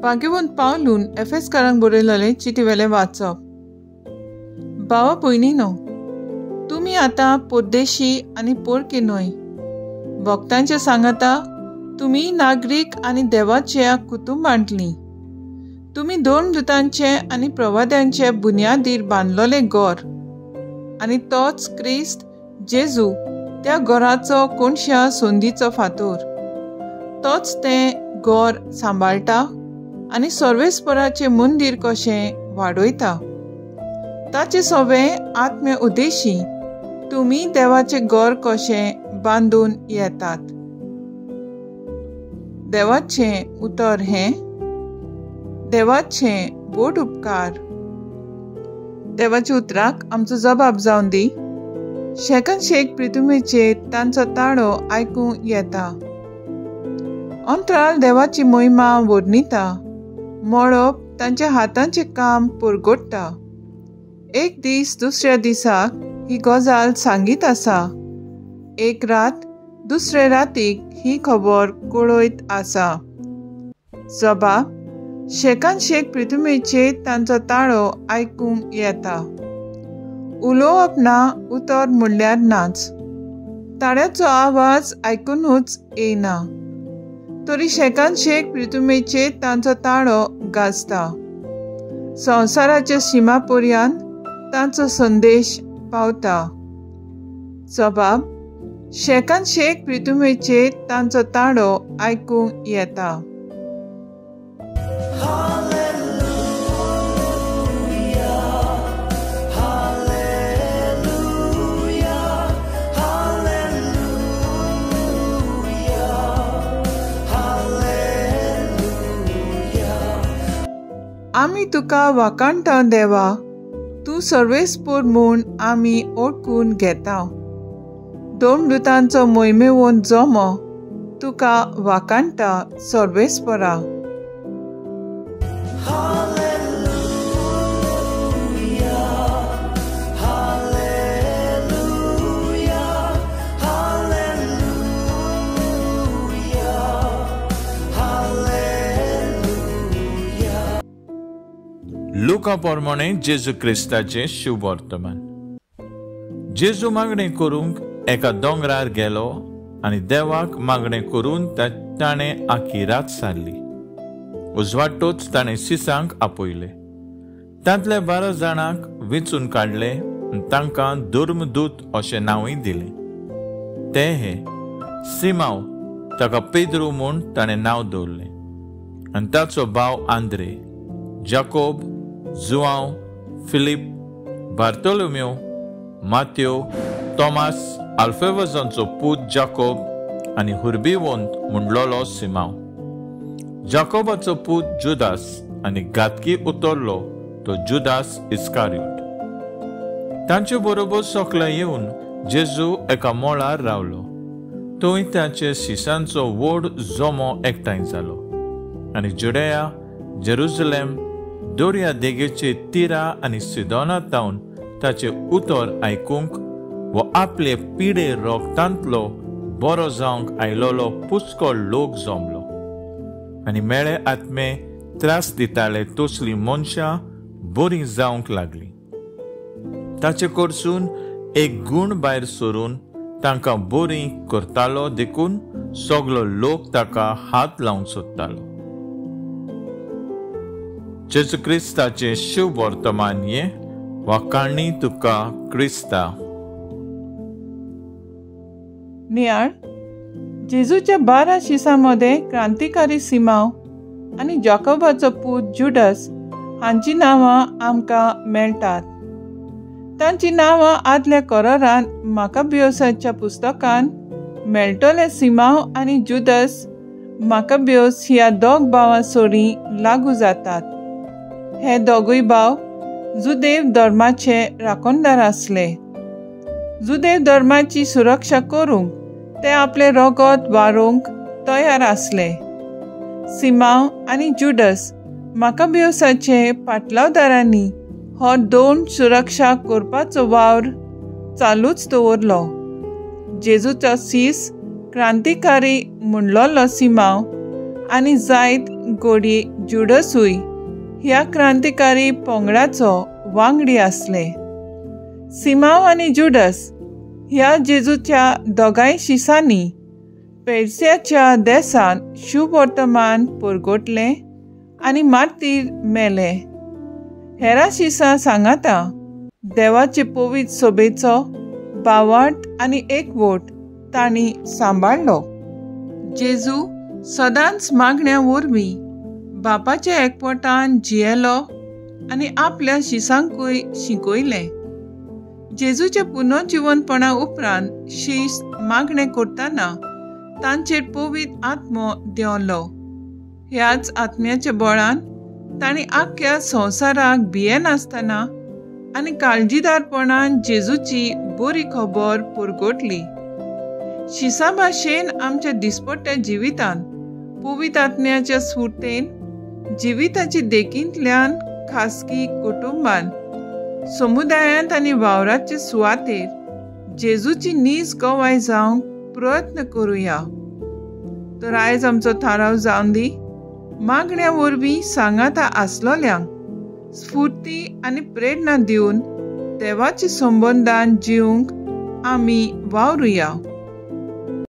भाग्यवंत पावलून एफेसकारांक बरयलेलें चिटीवेलें वाचप। भावा भयणीनो, तुमी आतां परदेशी आनी परके न्हय, भक्तांच्या सांगाता तुमी नागरीक आनी देवाच्या कुटुंबांतलीं। तुमी दोन दुतांचे आनी प्रवाद्यांचे बुन्यादीर बांदलोलें घर, आनी तोच क्रिस्त जेजू त्या घराचो कोणश्या सोंदीचो फातर। तोच तें घर सांबाळटा आनी सर्वेस्पराचें मंदीर कशें वाडयता। ताचे सवें आत्मे उद्देशी तुमी देवाचें घर कशें बांदून येतात। देवाचें उतर हें, देवाचें बोट उपकार। देवाच्या उतराक आमचो जबाब जावन दी। शेकन शेक प्रितुमेचेर तांचो ताळो आयकूंक येता। अंतराळ देवाची महिमा वर्णिता, मळब तांच्या हातांचें काम परगडटा। एक दीस दुसऱ्या दिसाक ही गजाल सांगीत आसा, एक रात दुसरे रातीक ही खबर कळयत आसा। जबाब, शेकान शेक प्रितुमेचेर तांचो ताळो आयकूंक येता। उलोवप ना उतर म्हणल्यार नाच, ताळ्याचो आवाज आयकूनूच येना, तरी शेकान शेक प्रितुमेचेर तांचो ताळो गाजता। संवसाराच्या शिमा पर्यंत तांचो संदेश पावता। जबाब, शेकान शेक प्रितुमेचेर तांचो ताळो आयकूंक येता। आमी तुका वाकाणटा देवा, तूं सर्वेस्पर म्हूण आमी ओळखून घेता। दोन दुतांचो मोहिमेवंत जमो तुका वाकाणटा सर्वेस्परा। लुका पोरमोणे जेजू क्रिस्ताचे शुभ वर्तमान। जेजू मागणें करूंक एका दोंगरार गेलो आनी देवाक मागणें करून ताणें आखी रात सारली। उजवाडटोच ताणें सिसांक आपयले। तांतले 12 जाणांक वेंचून काडले आनी तांकां धर्मदूत अशें नांवय दिलें। ते हे सिमांव, ताका पेद्रू म्हूण ताणें नांव दवरलें, आनी ताचो भाव आंद्रे, जाकोब, जुआंव, फिलीप, बार्तोलोमेव, माथ्यो, तोमास, आल्फेवजांचो पूत जाकोब आनी हुर्बिवंत म्हणलोलो सिमांव, जाकोबाचो पूत जुदास आनी घातकी उतरलो तो जुदास इस्कारियोट। तांचे बरोबर सोकला येवन जेजू एका मोळार रावलो। थंय ताचे शिसांचो व्हड जोमो एकठांय जालो आनी जुडेया, जेरुसलेम, दर्या देगेचे तिरा आनी सिदोना तावन ताचे उतर आयकूंक वो आपले पिडे रोगतांतलो बरो जावंक आयलोलो पुष्कळ लोक जमलो। आनी मेळे आत्मे त्रास दिताले तसली मनशां बरीं जावंक लागलीं। ताचे कडसून एक गूण भायर सरून तांकां बरीं करतालो देखून सगलो लोक ताका हात लावंक सोदतालो। जेजू क्रिस्ताचे शुभ वर्तमान ये वाकाणणी तुका क्रिस्ता। नियाळ, जेजूच्या 12 शिसांमध्ये क्रांतिकारी सिमांव आनी जाकोबाचो पूत जुडास हांची नांवां आमकां मेळटात। तांची नांवां आदल्या करारांत माकाबियोसाच्या पुस्तकांत मेळटले सिमांव आनी जुदास माकाबियोस ह्या दोग भावां सोडी लागू जातात। हे दोगूय भाव जुदेव धर्माचे राखणदार आसले। जुदेव धर्माची सुरक्षा करूंक ते आपले रगत वारूंक तयार आसले। सिमांव आनी जुडास माकाबियोसाचे पाटलावदारांनी हो दोन सुरक्षा करपाचो वावर चालूच दवरलो. जेजूचो सीस क्रांतिकारी म्हणलोलो सिमांव आनी जायत घोडी जुडसूय ह्या क्रांतिकारी पंगडाचो वांगडी आसले. सिमांव आनी जुडस ह्या जेजूच्या दोगांय शिसांनी पेर्सियाच्या देशांत शुभ वर्तमान परगोटले आनी मार्तीर मेले. हेरा शिसां सांगाता देवाचे पवित्र सोबेचो बावाट आनी एकवट तांणी सांबाळ्ळो. जेजू सदांच मागण्या वरवीं बापाच्या एकवटान जियेलो आनी आपल्या शिसांकूय शिकयलें. जेजूच्या पुनर्जिवनपणा उपरांत शिस मागणें करतना तांचेर पवित्र आत्मो देंवलो. ह्याच आत्म्याच्या बळान तांणी आख्ख्या संवसाराक भियेनासतना आनी काळजीदारपणान जेजूची बरी खबर परगटली. शिसा भाशेन आमच्या दिसपट्ट्या जिवितांत पवित्र आत्म्याच्या स्फूर्तेन जिविताची देखींतल्यान खासगी कुटुंबान समुदायांत आनी वावराचे सुवातेर जेजूची नीज गवाय जावंक प्रयत्न करुया. तर आयज आमचो थाराव जावन दी. मागण्या वरवीं सांगाता आसलोल्यांक स्फूर्ती आनी प्रेरणा दिवन देवाच्या संबंदान जिवंक आमी वावरुया.